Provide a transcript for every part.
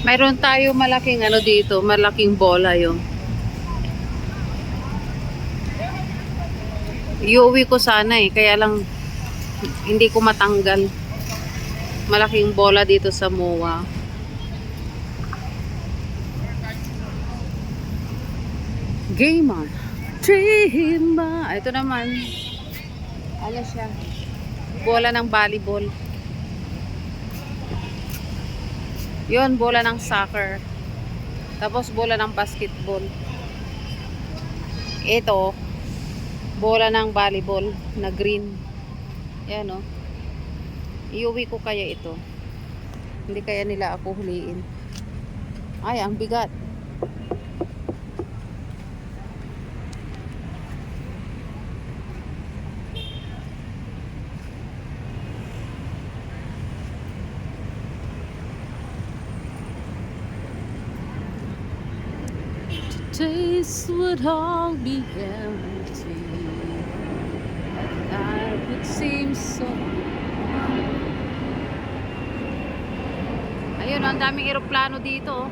Mayroon tayo malaking ano dito, malaking bola yun. Iuwi ko sana eh, kaya lang hindi ko matanggal. Malaking bola dito sa MOA. Gamer. Trima. Ito naman. Ano siya? Bola ng volleyball. Yun, bola ng soccer. Tapos bola ng basketball. Ito, bola ng volleyball na green. Yan o. Iuwi ko kaya ito. Hindi kaya nila ako huliin. Ay, ang bigat. Taste would all be empty. Life would seem so. Ayun, ang daming eroplano dito.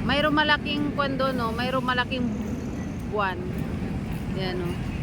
Mayroong malaking kwando, no? Mayroong malaking buwan. Yan, no?